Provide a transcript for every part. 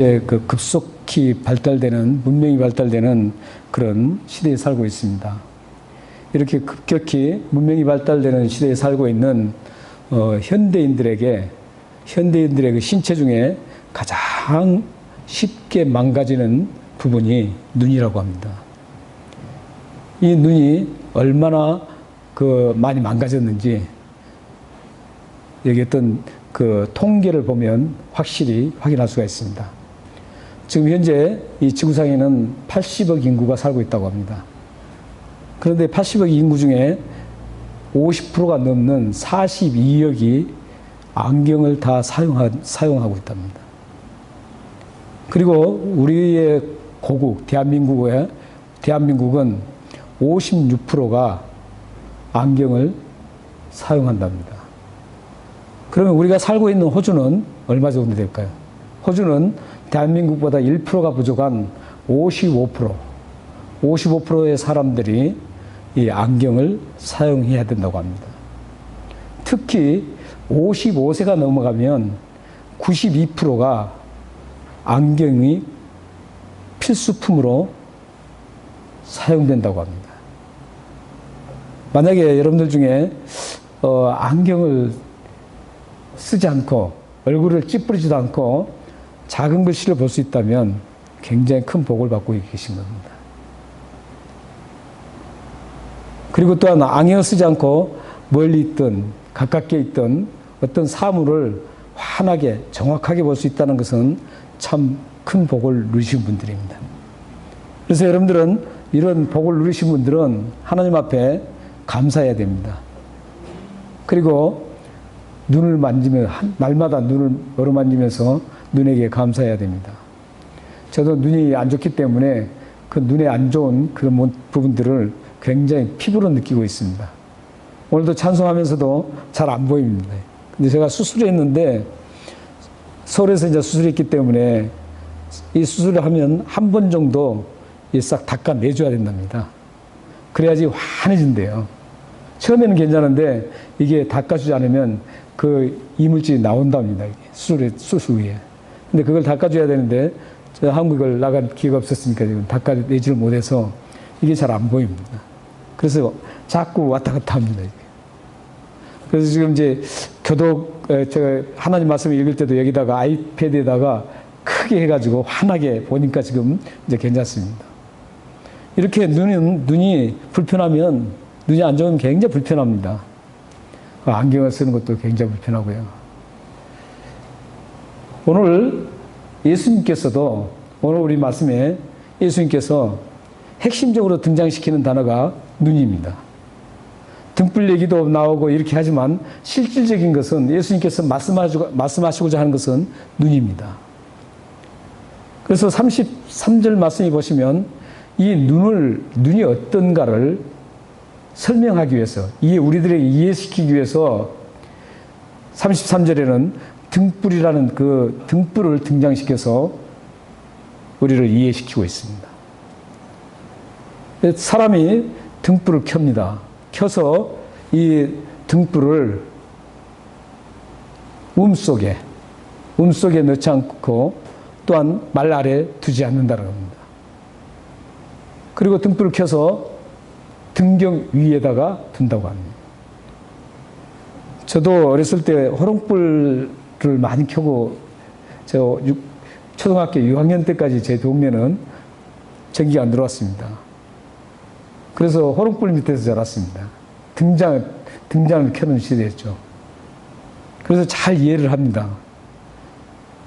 그 급속히 발달되는, 문명이 발달되는 그런 시대에 살고 있습니다. 이렇게 급격히 문명이 발달되는 시대에 살고 있는 현대인들에게 그 신체 중에 가장 쉽게 망가지는 부분이 눈이라고 합니다. 이 눈이 얼마나 많이 망가졌는지 여기 어떤 그 통계를 보면 확실히 확인할 수가 있습니다. 지금 현재 이 지구상에는 80억 인구가 살고 있다고 합니다. 그런데 80억 인구 중에 50%가 넘는 42억이 안경을 다 사용하고 있답니다. 그리고 우리의 고국 대한민국은 56%가 안경을 사용한답니다. 그러면 우리가 살고 있는 호주는 얼마 정도 될까요? 호주는 대한민국보다 1%가 부족한 55%의 사람들이 이 안경을 사용해야 된다고 합니다. 특히 55세가 넘어가면 92%가 안경이 필수품으로 사용된다고 합니다. 만약에 여러분들 중에 안경을 쓰지 않고 얼굴을 찌푸리지도 않고 작은 글씨를 볼 수 있다면 굉장히 큰 복을 받고 계신 겁니다. 그리고 또한 안경을 쓰지 않고 멀리 있든 가깝게 있든 어떤 사물을 환하게 정확하게 볼 수 있다는 것은 참 큰 복을 누리신 분들입니다. 그래서 여러분들은 이런 복을 누리신 분들은 하나님 앞에 감사해야 됩니다. 그리고 눈을 만지며 날마다 눈을 어루만지면서 눈에게 감사해야 됩니다. 저도 눈이 안 좋기 때문에 그 눈에 안 좋은 그런 부분들을 굉장히 피부로 느끼고 있습니다. 오늘도 찬송하면서도 잘 안 보입니다. 근데 제가 수술을 했는데 서울에서 이제 수술했기 때문에 이 수술을 하면 한 번 정도 싹 닦아내줘야 된답니다. 그래야지 환해진대요. 처음에는 괜찮은데 이게 닦아주지 않으면 그 이물질이 나온답니다. 수술 후에. 근데 그걸 닦아줘야 되는데 제가 한국을 나갈 기회가 없었으니까 지금 닦아내지를 못해서 이게 잘 안 보입니다. 그래서 자꾸 왔다 갔다 합니다. 이게. 그래서 지금 이제 제가 하나님 말씀을 읽을 때도 여기다가 아이패드에다가 크게 해가지고 환하게 보니까 지금 이제 괜찮습니다. 이렇게 눈이 불편하면, 눈이 안 좋으면 굉장히 불편합니다. 안경을 쓰는 것도 굉장히 불편하고요. 오늘 우리 말씀에 예수님께서 핵심적으로 등장시키는 단어가 눈입니다. 등불 얘기도 나오고 이렇게 하지만 실질적인 것은 예수님께서 말씀하시고자 하는 것은 눈입니다. 그래서 33절 말씀에 보시면 이 눈이 어떤가를 설명하기 위해서, 우리들에게 이해시키기 위해서 33절에는 등불이라는 그 등불을 등장시켜서 우리를 이해시키고 있습니다. 사람이 등불을 켭니다. 켜서 이 등불을 움속에 넣지 않고 또한 말 아래 두지 않는다는 겁니다. 그리고 등불을 켜서 등경 위에다가 둔다고 합니다. 저도 어렸을 때 호롱불을 많이 켜고 초등학교 6학년 때까지 제 동네는 전기가 안 들어왔습니다. 그래서 호롱불 밑에서 자랐습니다. 등장을 켜는 시대였죠. 그래서 잘 이해를 합니다.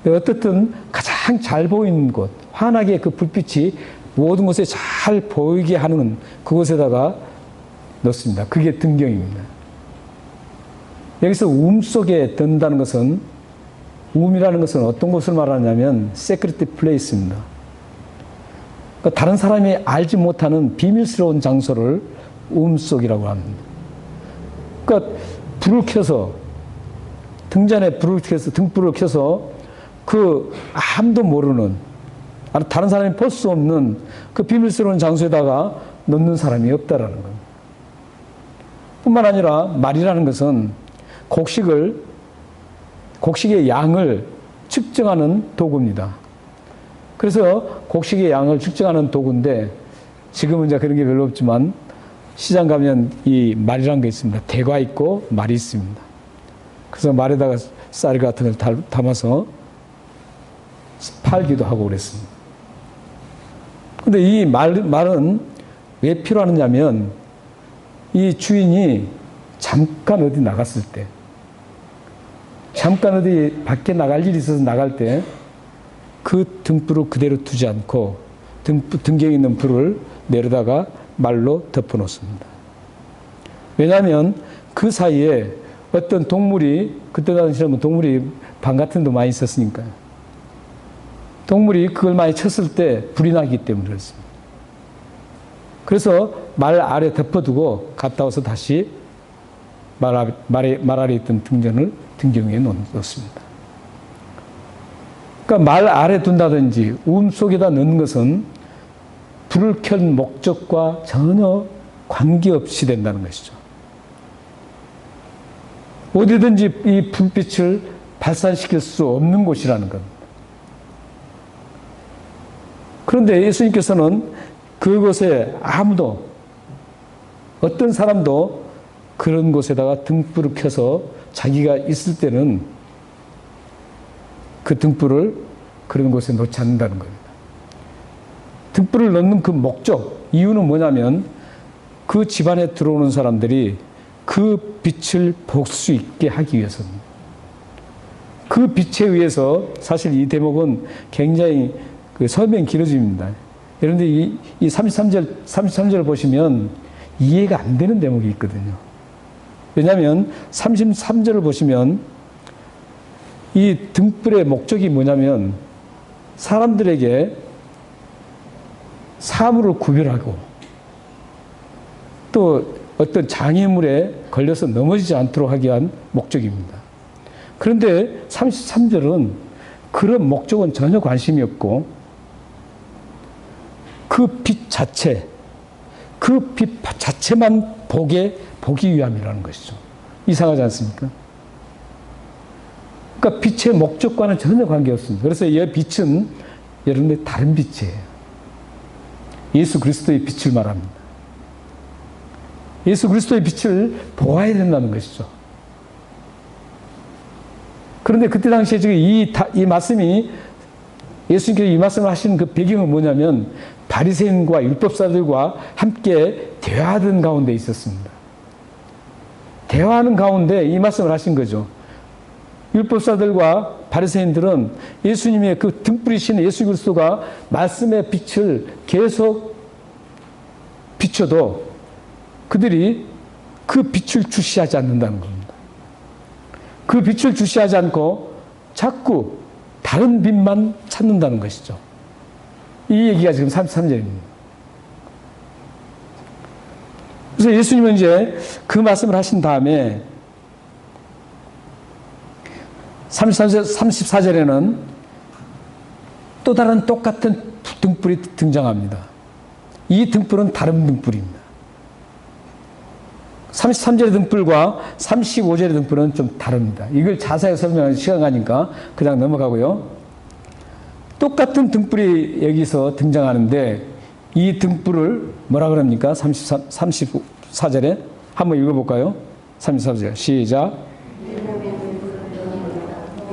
어떻든 가장 잘 보이는 곳, 환하게 그 불빛이 모든 곳에 잘 보이게 하는 그곳에다가 넣습니다. 그게 등경입니다. 여기서 속에 든다는 것은, 이라는 것은 어떤 곳을 말하냐면 secret place입니다. 그러니까 다른 사람이 알지 못하는 비밀스러운 장소를 속이라고 합니다. 그러니까 불을 켜서, 등잔에 등불을 켜서 아무도 모르는, 다른 사람이 볼 수 없는 그 비밀스러운 장소에다가 넣는 사람이 없다라는 겁니다. 뿐만 아니라 말이라는 것은 곡식의 양을 측정하는 도구입니다. 그래서 곡식의 양을 측정하는 도구인데 지금은 이제 그런 게 별로 없지만 시장 가면 이 말이라는 게 있습니다. 대가 있고 말이 있습니다. 그래서 말에다가 쌀 같은 걸 담아서 팔기도 하고 그랬습니다. 근데 이 말은 왜 필요하느냐면 이 주인이 잠깐 어디 나갔을 때, 잠깐 어디 밖에 나갈 일이 있어서 나갈 때 그 등불을 그대로 두지 않고 등경에 있는 불을 내려다가 말로 덮어 놓습니다. 왜냐하면 그 사이에 어떤 동물이, 그때 당시에는 동물이 방 같은 데 많이 있었으니까요. 동물이 그걸 많이 쳤을 때 불이 나기 때문에 그렇습니다. 그래서 말 아래 덮어두고 갔다 와서 다시 말 아래 있던 등경에 놓습니다. 그러니까 말 아래 둔다든지 속에다 넣는 것은 불을 켠 목적과 전혀 관계없이 된다는 것이죠. 어디든지 이 불빛을 발산시킬 수 없는 곳이라는 겁니다. 그런데 예수님께서는 그곳에 아무도, 어떤 사람도 그런 곳에다가 등불을 켜서 자기가 있을 때는 그 등불을 그런 곳에 놓지 않는다는 겁니다. 등불을 넣는 그 목적, 이유는 뭐냐면 그 집안에 들어오는 사람들이 그 빛을 볼 수 있게 하기 위해서입니다. 그 빛에 의해서 사실 이 대목은 굉장히 설명이 길어집니다. 그런데 이 33절을 보시면 이해가 안 되는 대목이 있거든요. 왜냐하면 33절을 보시면 이 등불의 목적이 뭐냐면 사람들에게 사물을 구별하고 또 어떤 장애물에 걸려서 넘어지지 않도록 하기 위한 목적입니다. 그런데 33절은 그런 목적은 전혀 관심이 없고 그 빛 자체, 그 빛 자체만 보기 위함이라는 것이죠. 이상하지 않습니까? 그러니까 빛의 목적과는 전혀 관계없습니다. 그래서 이 빛은 여러분들 다른 빛이에요. 예수 그리스도의 빛을 말합니다. 예수 그리스도의 빛을 보아야 된다는 것이죠. 그런데 그때 당시에 지금 이 말씀이, 예수님께서 이 말씀을 하시는 그 배경은 뭐냐면 바리새인과 율법사들과 함께 대화하던 가운데 있었습니다. 대화하는 가운데 이 말씀을 하신 거죠. 율법사들과 바리새인들은 예수님의 그 등불이신 예수 그리스도가 말씀의 빛을 계속 비춰도 그들이 그 빛을 주시하지 않는다는 겁니다. 그 빛을 주시하지 않고 자꾸 다른 빛만 찾는다는 것이죠. 이 얘기가 지금 33절입니다. 그래서 예수님은 이제 그 말씀을 하신 다음에 34절에는 또 다른 똑같은 등불이 등장합니다. 이 등불은 다른 등불입니다. 33절의 등불과 35절의 등불은 좀 다릅니다. 이걸 자세히 설명하는 시간 가니까 그냥 넘어가고요. 똑같은 등불이 여기서 등장하는데 이 등불을 뭐라 그럽니까? 34절에 한번 읽어볼까요? 34절 시작.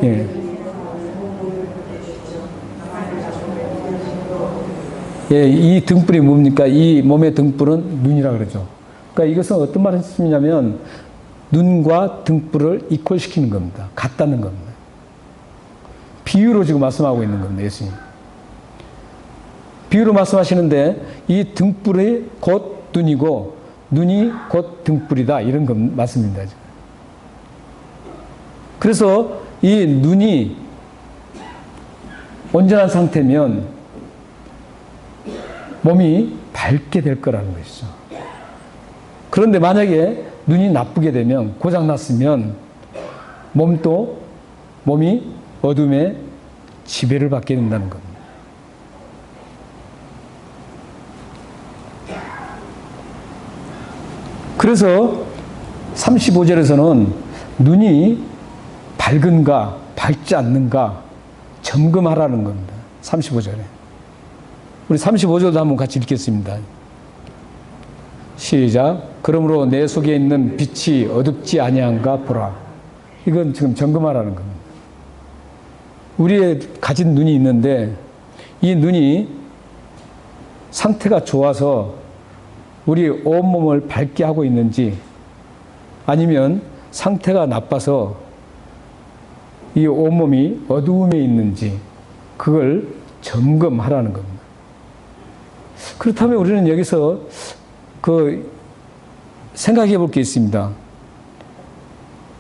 예. 예, 이 등불이 뭡니까? 이 몸의 등불은 눈이라 그러죠. 그러니까 이것은 어떤 말씀이냐면 눈과 등불을 이퀄시키는 겁니다. 같다는 겁니다. 비유로 지금 말씀하고 있는 겁니다. 예수님. 비유로 말씀하시는데 이 등불이 곧 눈이고 눈이 곧 등불이다. 이런 말씀입니다. 그래서 이 눈이 온전한 상태면 몸이 밝게 될 거라는 것이죠. 그런데 만약에 눈이 나쁘게 되면, 고장났으면 몸이 어둠에 지배를 받게 된다는 겁니다. 그래서 35절에서는 눈이 밝은가 밝지 않는가 점검하라는 겁니다. 35절에. 우리 35절도 한번 같이 읽겠습니다. 시작. 그러므로 내 속에 있는 빛이 어둡지 아니한가 보라. 이건 지금 점검하라는 겁니다. 우리의 가진 눈이 있는데 이 눈이 상태가 좋아서 우리 온몸을 밝게 하고 있는지 아니면 상태가 나빠서 이 온몸이 어두움에 있는지 그걸 점검하라는 겁니다. 그렇다면 우리는 여기서 생각해 볼 게 있습니다.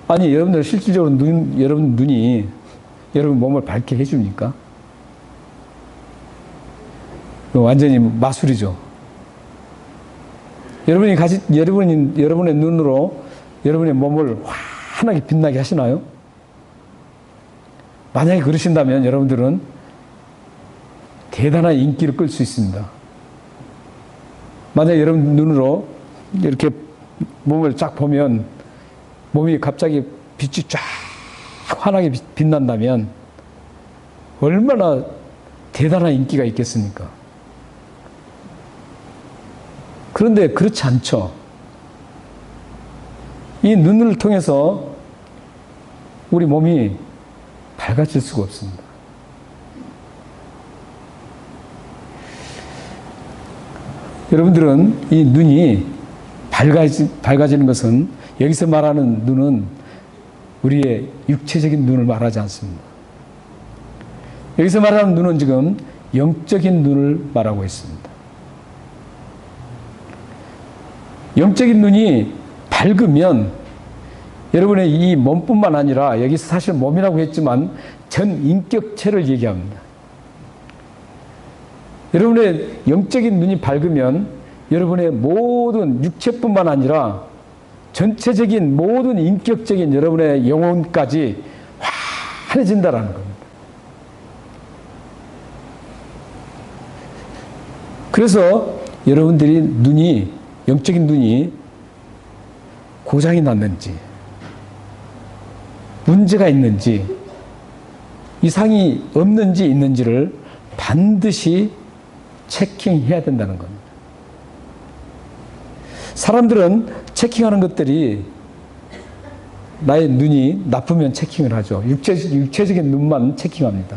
아니, 여러분들 실질적으로 여러분 눈이 여러분 몸을 밝게 해줍니까? 완전히 마술이죠. 여러분의 눈으로 여러분의 몸을 환하게 빛나게 하시나요? 만약에 그러신다면 여러분들은 대단한 인기를 끌 수 있습니다. 만약에 여러분 눈으로 이렇게 몸을 쫙 보면 몸이 갑자기 빛이 쫙 환하게 빛난다면 얼마나 대단한 인기가 있겠습니까? 그런데 그렇지 않죠. 이 눈을 통해서 우리 몸이 밝아질 수가 없습니다. 여러분들은 이 눈이 밝아지는 것은 여기서 말하는 눈은 우리의 육체적인 눈을 말하지 않습니다. 여기서 말하는 눈은 지금 영적인 눈을 말하고 있습니다. 영적인 눈이 밝으면 여러분의 이 몸뿐만 아니라 여기서 사실 몸이라고 했지만 전 인격체를 얘기합니다. 여러분의 영적인 눈이 밝으면 여러분의 모든 육체뿐만 아니라 전체적인 모든 인격적인 여러분의 영혼까지 환해진다라는 겁니다. 그래서 여러분들이 영적인 눈이 고장이 났는지, 문제가 있는지, 이상이 없는지 있는지를 반드시 체킹해야 된다는 겁니다. 사람들은 체킹하는 것들이 나의 눈이 나쁘면 체킹을 하죠. 육체적인 눈만 체킹합니다.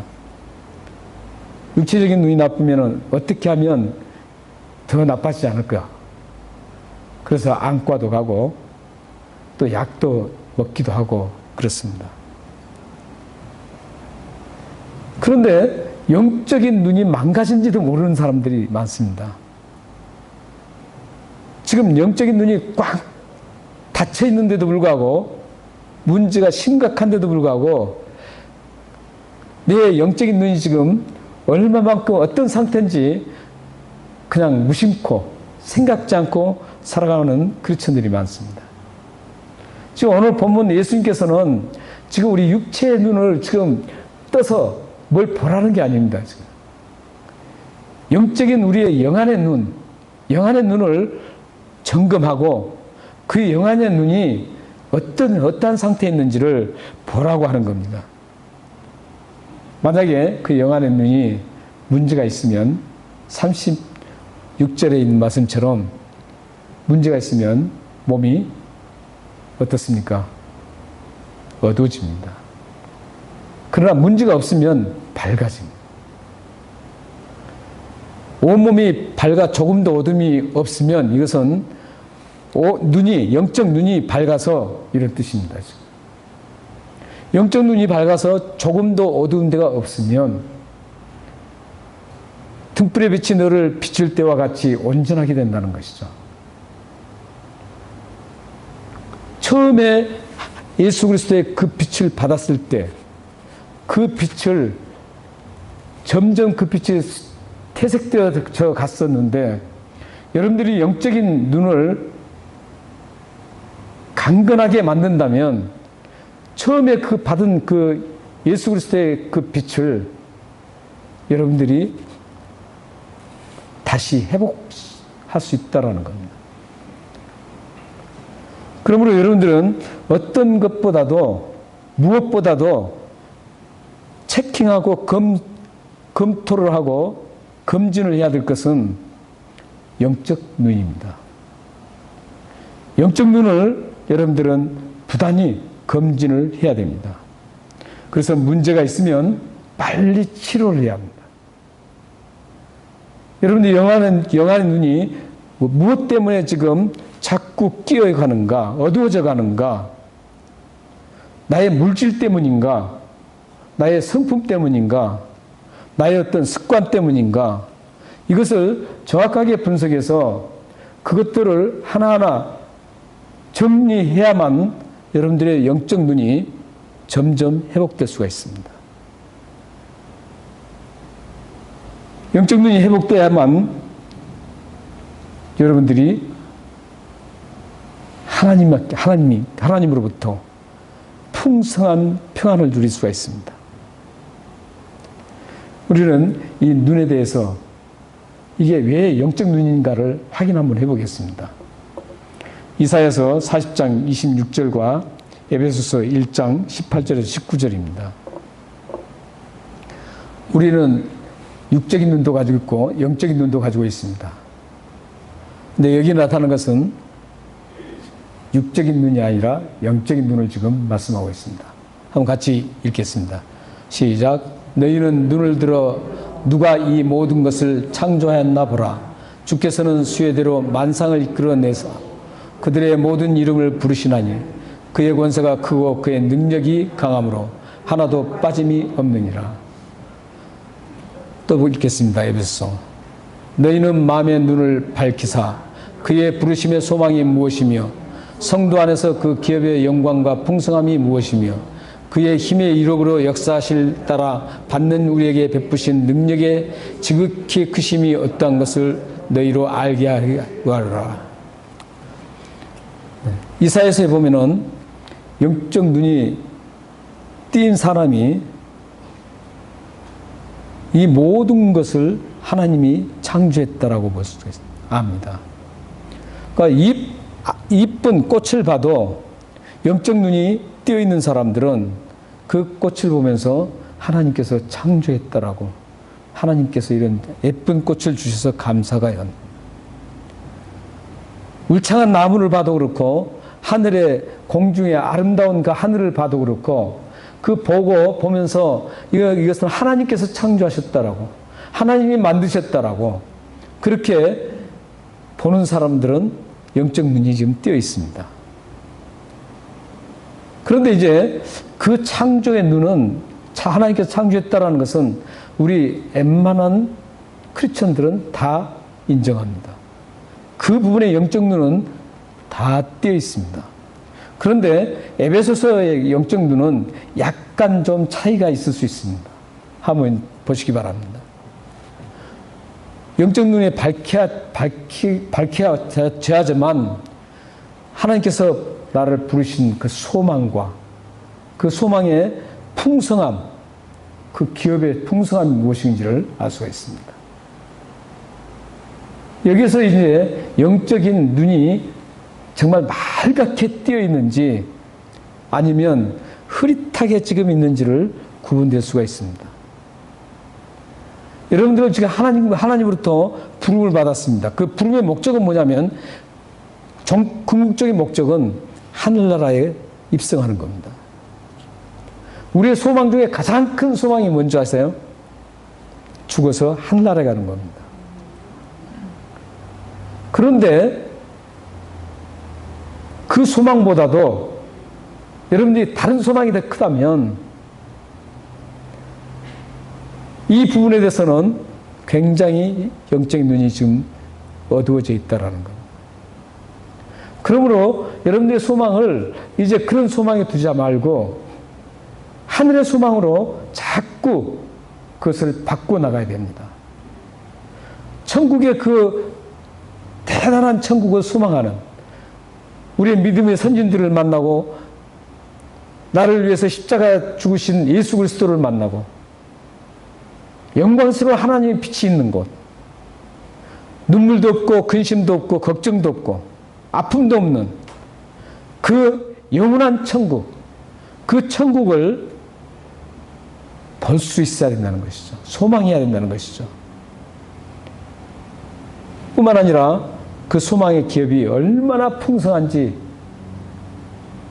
육체적인 눈이 나쁘면 어떻게 하면 더 나빠지지 않을까. 그래서 안과도 가고 또 약도 먹기도 하고 그렇습니다. 그런데 영적인 눈이 망가진지도 모르는 사람들이 많습니다. 지금 영적인 눈이 꽉 닫혀 있는데도 불구하고 문제가 심각한데도 불구하고 내 영적인 눈이 지금 얼마만큼 어떤 상태인지 그냥 무심코 생각지 않고 살아가는 크리스천들이 많습니다. 지금 오늘 본문 예수님께서는 지금 우리 육체의 눈을 지금 떠서 뭘 보라는 게 아닙니다. 지금. 영적인 우리의 영안의 눈을 점검하고 그 영안의 눈이 어떠한 상태에 있는지를 보라고 하는 겁니다. 만약에 그 영안의 눈이 문제가 있으면 36절에 있는 말씀처럼 문제가 있으면 몸이 어떻습니까? 어두워집니다. 그러나 문제가 없으면 밝아집니다. 온몸이 밝아 조금도 어둠이 없으면 이것은 영적 눈이 밝아서 이런 뜻입니다. 영적 눈이 밝아서 조금도 어두운 데가 없으면 등불의 빛이 너를 비출 때와 같이 온전하게 된다는 것이죠. 처음에 예수 그리스도의 그 빛을 받았을 때 그 빛을 점점 그 빛이 퇴색되어 갔었는데 여러분들이 영적인 눈을 강건하게 만든다면 처음에 그 받은 그 예수 그리스도의 그 빛을 여러분들이 다시 회복할 수 있다는 겁니다. 그러므로 여러분들은 어떤 것보다도 무엇보다도 체킹하고 검토를 하고 검진을 해야 될 것은 영적 눈입니다. 영적 눈을 여러분들은 부단히 검진을 해야 됩니다. 그래서 문제가 있으면 빨리 치료를 해야 합니다. 여러분들 영안의 눈이 무엇 때문에 지금 자꾸 끼어가는가, 어두워져 가는가, 나의 물질 때문인가, 나의 성품 때문인가, 나의 어떤 습관 때문인가, 이것을 정확하게 분석해서 그것들을 하나하나 정리해야만 여러분들의 영적 눈이 점점 회복될 수가 있습니다. 영적 눈이 회복돼야만 여러분들이 하나님으로부터 풍성한 평안을 누릴 수가 있습니다. 우리는 이 눈에 대해서 이게 왜 영적 눈인가를 확인 한번 해보겠습니다. 이사야서 40장 26절과 에베소서 1장 18절에서 19절입니다. 우리는 육적인 눈도 가지고 있고 영적인 눈도 가지고 있습니다. 근데 여기 나타나는 것은 육적인 눈이 아니라 영적인 눈을 지금 말씀하고 있습니다. 한번 같이 읽겠습니다. 시작. 너희는 눈을 들어 누가 이 모든 것을 창조하였나 보라. 주께서는 수혜대로 만상을 이끌어내사 그들의 모든 이름을 부르시나니 그의 권세가 크고 그의 능력이 강함으로 하나도 빠짐이 없느니라. 또 읽겠습니다. 에베소서. 너희는 마음의 눈을 밝히사 그의 부르심의 소망이 무엇이며 성도 안에서 그 기업의 영광과 풍성함이 무엇이며 그의 힘의 이력으로 역사하실 따라 받는 우리에게 베푸신 능력의 지극히 크심이 어떠한 것을 너희로 알게 하리라. 이사야서에 보면은 영적 눈이 띈 사람이 이 모든 것을 하나님이 창조했다라고 볼 수 압니다. 그러니까 이쁜 꽃을 봐도 영적 눈이 띄어 있는 사람들은 그 꽃을 보면서 하나님께서 창조했다라고, 하나님께서 이런 예쁜 꽃을 주셔서 감사가요. 울창한 나무를 봐도 그렇고 하늘의 공중의 아름다운 그 하늘을 봐도 그렇고 그 보면서 이것은 하나님께서 창조하셨다라고, 하나님이 만드셨다라고 그렇게 보는 사람들은 영적 눈이 지금 띄어 있습니다. 그런데 이제 그 창조의 눈은 하나님께서 창조했다라는 것은 우리 웬만한 크리스천들은 다 인정합니다. 그 부분의 영적 눈은 다 띄어 있습니다. 그런데 에베소서의 영적 눈은 약간 좀 차이가 있을 수 있습니다. 한번 보시기 바랍니다. 영적 눈에 밝혀져야지만 하나님께서 나를 부르신 그 소망과 그 소망의 풍성함, 그 기업의 풍성함이 무엇인지를 알 수가 있습니다. 여기서 이제 영적인 눈이 정말 말갛게 띄어 있는지 아니면 흐릿하게 지금 있는지를 구분될 수가 있습니다. 여러분들은 지금 하나님으로부터 부름을 받았습니다. 그 부름의 목적은 뭐냐면 궁극적인 목적은 하늘나라에 입성하는 겁니다. 우리의 소망 중에 가장 큰 소망이 뭔지 아세요? 죽어서 하늘나라에 가는 겁니다. 그런데 그 소망보다도 여러분들이 다른 소망이 더 크다면 이 부분에 대해서는 굉장히 영적인 눈이 지금 어두워져 있다는 겁니다. 그러므로 여러분들의 소망을 이제 그런 소망에 두지 말고 하늘의 소망으로 자꾸 그것을 바꿔 나가야 됩니다. 천국의 그 대단한 천국을 소망하는 우리의 믿음의 선진들을 만나고 나를 위해서 십자가에 죽으신 예수 그리스도를 만나고 영광스러운 하나님의 빛이 있는 곳, 눈물도 없고 근심도 없고 걱정도 없고 아픔도 없는 그 영원한 천국, 그 천국을 볼 수 있어야 된다는 것이죠. 소망해야 된다는 것이죠. 뿐만 아니라 그 소망의 기업이 얼마나 풍성한지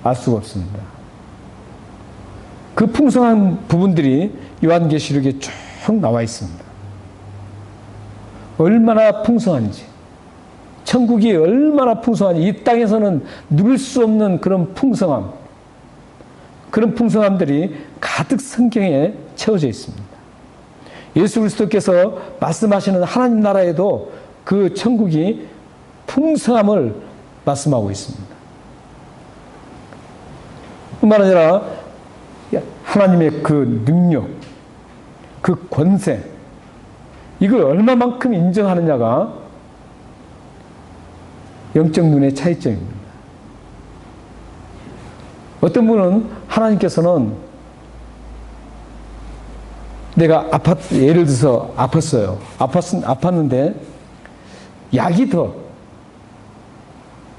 알 수가 없습니다. 그 풍성한 부분들이 요한계시록에 쭉 나와 있습니다. 얼마나 풍성한지, 천국이 얼마나 풍성한지, 이 땅에서는 누릴 수 없는 그런 풍성함, 그런 풍성함들이 가득 성경에 채워져 있습니다. 예수 그리스도께서 말씀하시는 하나님 나라에도 그 천국이 풍성함을 말씀하고 있습니다. 뿐만 아니라 하나님의 그 능력, 그 권세, 이걸 얼마만큼 인정하느냐가 영적 눈의 차이점입니다. 어떤 분은 하나님께서는 내가 예를 들어서 아팠어요. 아팠는데 약이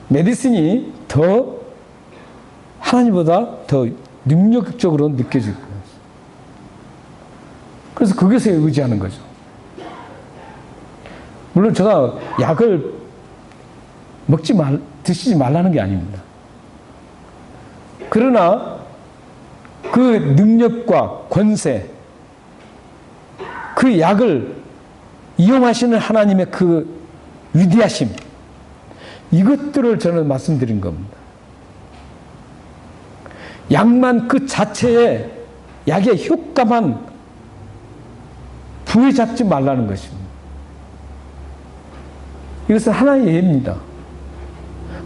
메디슨이 더 하나님보다 더 능력적으로 느껴질 거예요. 그래서 그것에 의지하는 거죠. 물론 제가 약을 드시지 말라는 게 아닙니다. 그러나 그 능력과 권세, 그 약을 이용하시는 하나님의 그 위대하심, 이것들을 저는 말씀드린 겁니다. 약만 그 자체에, 약의 효과만 부여잡지 말라는 것입니다. 이것은 하나의 예입니다.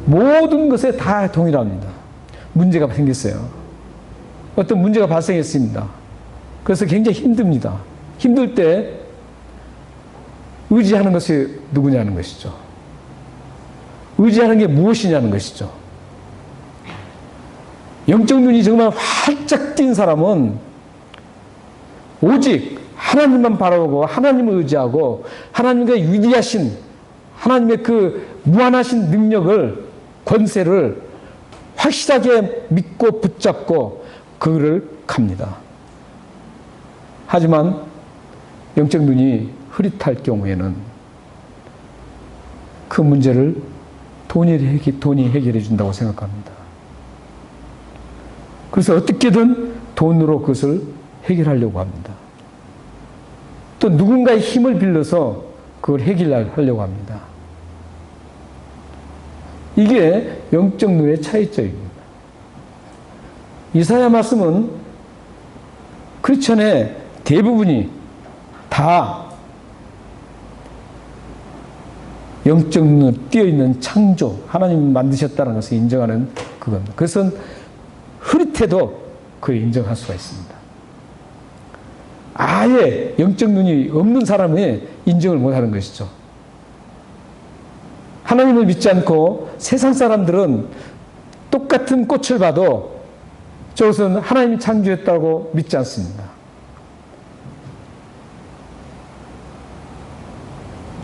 모든 것에 다 동일합니다. 문제가 생겼어요. 어떤 문제가 발생했습니다. 그래서 굉장히 힘듭니다. 힘들 때 의지하는 것이 누구냐는 것이죠. 의지하는 게 무엇이냐는 것이죠. 영적 눈이 정말 활짝 띈 사람은 오직 하나님만 바라보고 하나님을 의지하고 하나님의 위대하신 하나님의 그 무한하신 능력을, 권세를 확실하게 믿고 붙잡고 그를 갑니다. 하지만 영적 눈이 흐릿할 경우에는 그 문제를 돈이 해결해 준다고 생각합니다. 그래서 어떻게든 돈으로 그것을 해결하려고 합니다. 또 누군가의 힘을 빌려서 그걸 해결하려고 합니다. 이게 영적 눈의 차이점입니다. 이사야 말씀은 크리스천의 대부분이 다 영적 눈으로 띄어있는 창조, 하나님이 만드셨다는 것을 인정하는 그겁니다. 그것은 흐릿해도 그걸 인정할 수가 있습니다. 아예 영적 눈이 없는 사람이 인정을 못하는 것이죠. 하나님을 믿지 않고 세상 사람들은 똑같은 꽃을 봐도 저것은 하나님이 창조했다고 믿지 않습니다.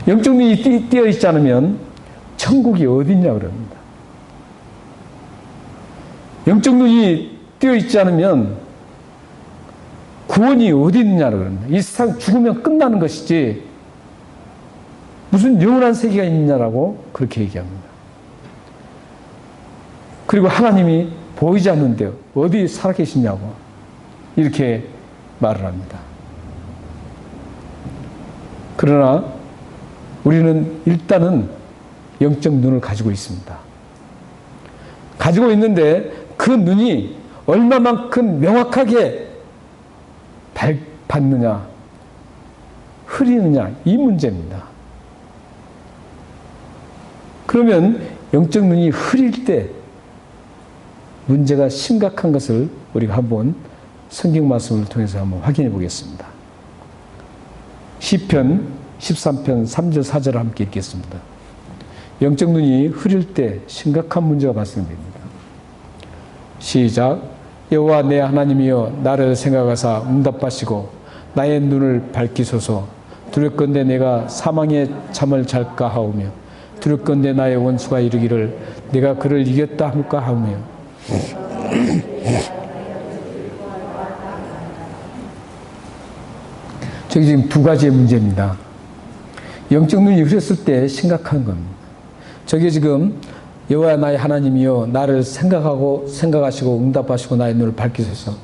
영적 눈이 띄어 있지 않으면 천국이 어디냐 그럽니다. 영적 눈이 띄어 있지 않으면 구원이 어디 있느냐고 그럽니다. 이 세상 죽으면 끝나는 것이지 무슨 영원한 세계가 있느냐라고 그렇게 얘기합니다. 그리고 하나님이 보이지 않는데 어디 살아계시냐고 이렇게 말을 합니다. 그러나 우리는 일단은 영적 눈을 가지고 있습니다. 가지고 있는데 그 눈이 얼마만큼 명확하게 받느냐, 흐리느냐, 이 문제입니다. 그러면 영적 눈이 흐릴 때 문제가 심각한 것을 우리가 한번 성경 말씀을 통해서 한번 확인해 보겠습니다. 시편 13편 3절 4절을 함께 읽겠습니다. 영적 눈이 흐릴 때 심각한 문제가 발생됩니다. 시작. 여호와 내 하나님이여 나를 생각하사 응답하시고 나의 눈을 밝히소서. 두렵건대 내가 사망의 잠을 잘까 하오며 두렵건대 나의 원수가 이르기를 내가 그를 이겼다 할까 하오며 저기 지금 두 가지의 문제입니다. 영적 눈이 흐렸을 때 심각한 겁니다. 저게 지금 여호와 나의 하나님이여 나를 생각하시고 응답하시고 나의 눈을 밝히소서.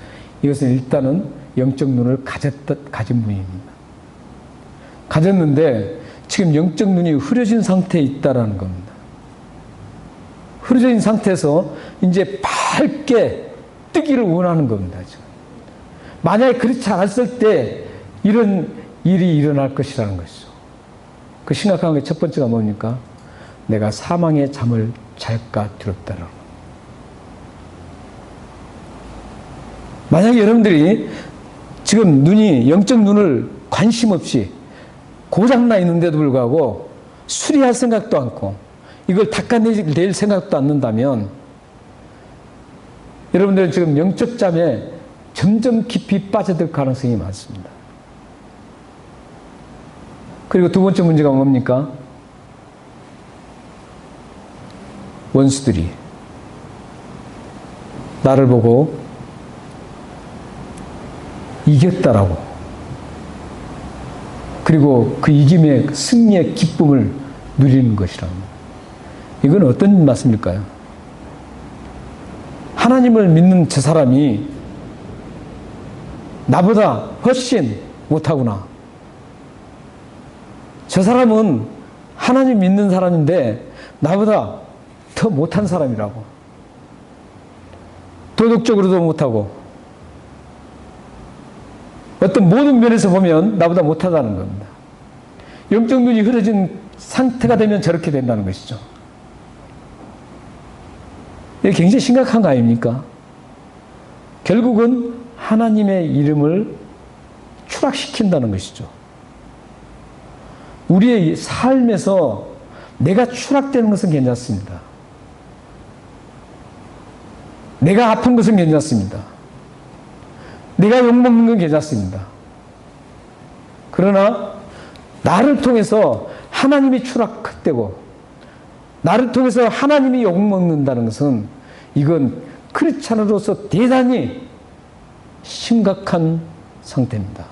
이것은 일단은 영적 눈을 가진 분입니다. 가졌는데 지금 영적 눈이 흐려진 상태에 있다는 겁니다. 흐려진 상태에서 이제 밝게 뜨기를 원하는 겁니다. 지금. 만약에 그렇지 않았을 때 이런 일이 일어날 것이라는 것이죠. 그 심각한 게 첫 번째가 뭡니까? 내가 사망의 잠을 잘까 두렵다라는 겁니다. 만약에 여러분들이 지금 영적 눈을 관심 없이 고장나 있는데도 불구하고 수리할 생각도 않고 이걸 닦아낼 생각도 않는다면 여러분들은 지금 영적 잠에 점점 깊이 빠져들 가능성이 많습니다. 그리고 두 번째 문제가 뭡니까? 원수들이 나를 보고 이겼다라고, 그리고 그 이김의 승리의 기쁨을 누리는 것이랍니다. 이건 어떤 말씀일까요? 하나님을 믿는 저 사람이 나보다 훨씬 못하구나. 저 사람은 하나님 믿는 사람인데 나보다 더 못한 사람이라고. 도덕적으로도 못하고 어떤 모든 면에서 보면 나보다 못하다는 겁니다. 영적 눈이 흐려진 상태가 되면 저렇게 된다는 것이죠. 이게 굉장히 심각한 거 아닙니까? 결국은 하나님의 이름을 추락시킨다는 것이죠. 우리의 삶에서 내가 추락되는 것은 괜찮습니다. 내가 아픈 것은 괜찮습니다. 내가 욕먹는 건 괜찮습니다. 그러나 나를 통해서 하나님이 추락되고 나를 통해서 하나님이 욕먹는다는 것은 이건 크리스찬으로서 대단히 심각한 상태입니다.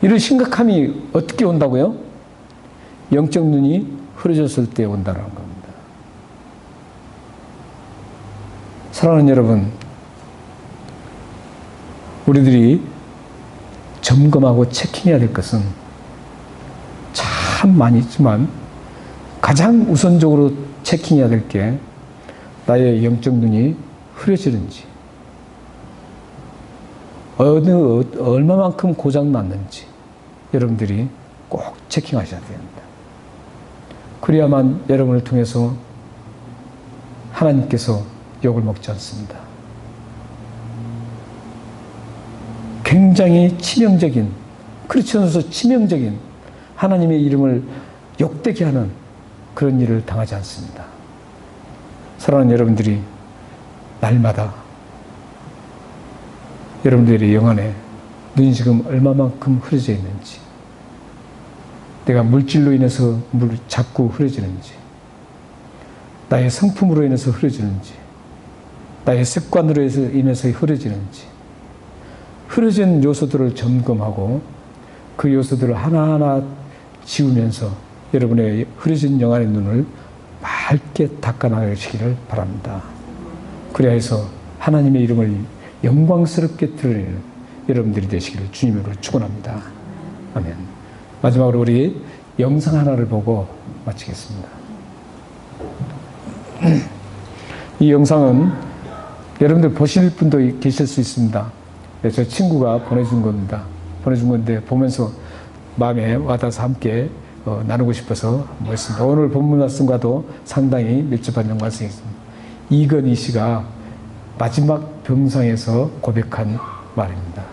이런 심각함이 어떻게 온다고요? 영적 눈이 흐려졌을 때 온다는 겁니다. 사랑하는 여러분, 우리들이 점검하고 체킹해야 될 것은 참 많이 있지만 가장 우선적으로 체킹해야 될 게 나의 영적 눈이 흐려지는지, 얼마만큼 고장났는지 여러분들이 꼭 체킹하셔야 됩니다. 그래야만 여러분을 통해서 하나님께서 욕을 먹지 않습니다. 굉장히 치명적인, 크리스천으로서 치명적인 하나님의 이름을 욕되게 하는 그런 일을 당하지 않습니다. 사랑하는 여러분들이 날마다 여러분들의 영 안에 눈이 지금 얼마만큼 흐려져 있는지, 내가 물질로 인해서 자꾸 흐려지는지, 나의 성품으로 인해서 흐려지는지, 나의 습관으로 인해서 흐려지는지, 흐려진 요소들을 점검하고 그 요소들을 하나하나 지우면서 여러분의 흐려진 영안의 눈을 맑게 닦아나가시기를 바랍니다. 그래야 해서 하나님의 이름을 영광스럽게 드러내는 여러분들이 되시기를 주님으로 축원합니다. 아멘. 마지막으로 우리 영상 하나를 보고 마치겠습니다. 이 영상은 여러분들 보실 분도 계실 수 있습니다. 저 친구가 보내준 겁니다. 보내준 건데 보면서 마음에 와닿아서 함께 나누고 싶어서 모였습니다. 오늘 본문 말씀과도 상당히 밀접한 연관성이 있습니다. 이건희 씨가 마지막 병상에서 고백한 말입니다.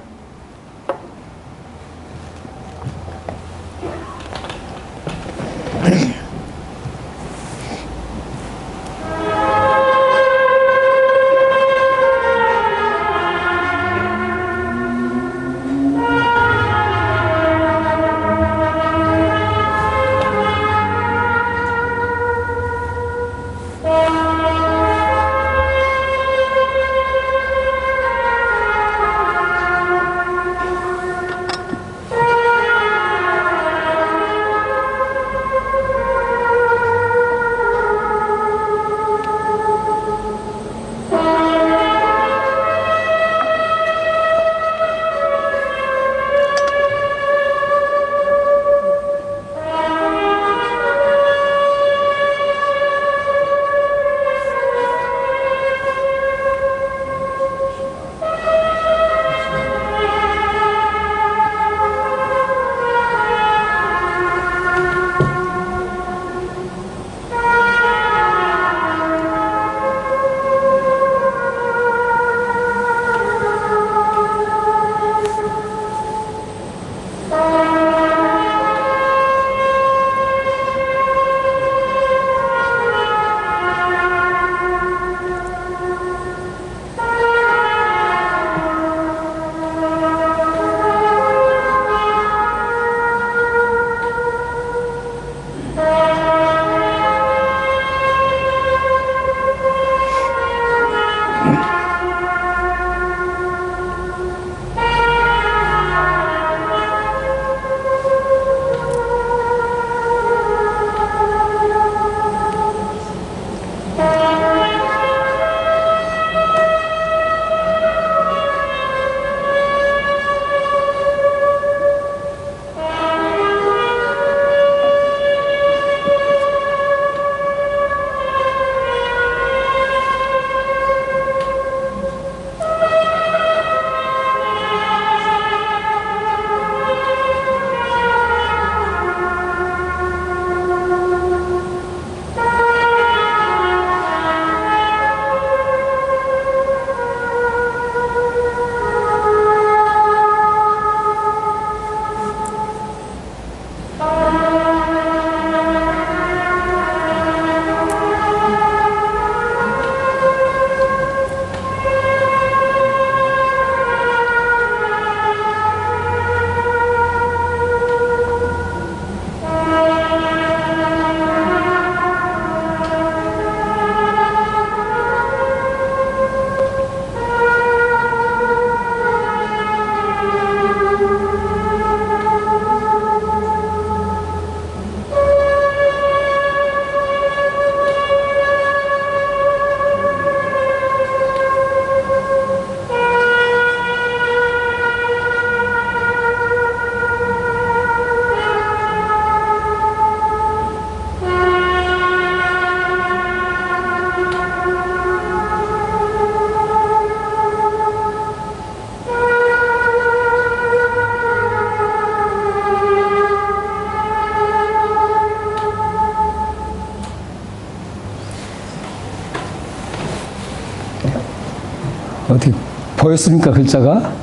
어떻게 보였습니까, 글자가?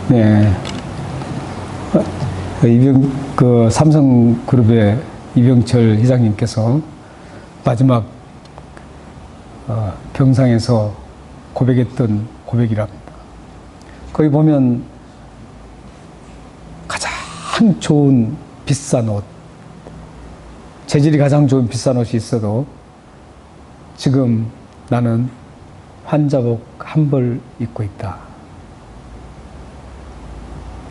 네. 삼성그룹의 이병철 회장님께서 마지막 병상에서 고백했던 고백이랍니다. 거기 보면 가장 좋은 비싼 옷, 재질이 가장 좋은 비싼 옷이 있어도 지금 나는 환자복 한 벌 입고 있다.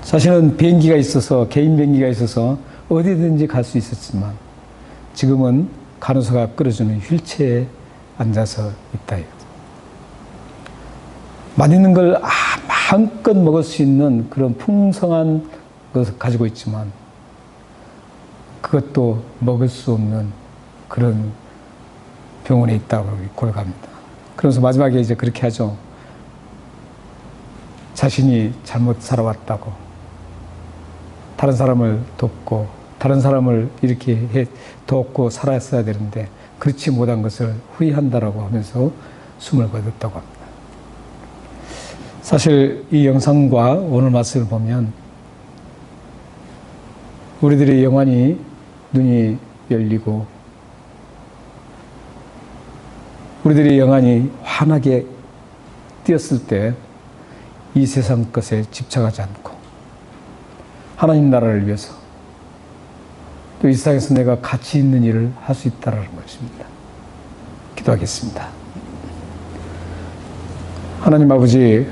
자신은 비행기가 있어서, 개인 비행기가 있어서 어디든지 갈 수 있었지만 지금은 간호사가 끌어주는 휠체어에 앉아서 있다. 맛있는 걸 마음껏 먹을 수 있는 그런 풍성한 것을 가지고 있지만 그것도 먹을 수 없는 그런 병원에 있다고 고백합니다. 그래서 마지막에 이제 그렇게 하죠. 자신이 잘못 살아왔다고. 다른 사람을 돕고, 다른 사람을 이렇게 돕고 살았어야 되는데, 그렇지 못한 것을 후회한다라고 하면서 숨을 거뒀다고 합니다. 사실 이 영상과 오늘 말씀을 보면, 우리들의 영혼이 눈이 열리고, 우리들의 영혼이 환하게 뛰었을 때 이 세상 것에 집착하지 않고 하나님 나라를 위해서 또 이 세상에서 내가 가치 있는 일을 할 수 있다는 것입니다. 기도하겠습니다. 하나님 아버지,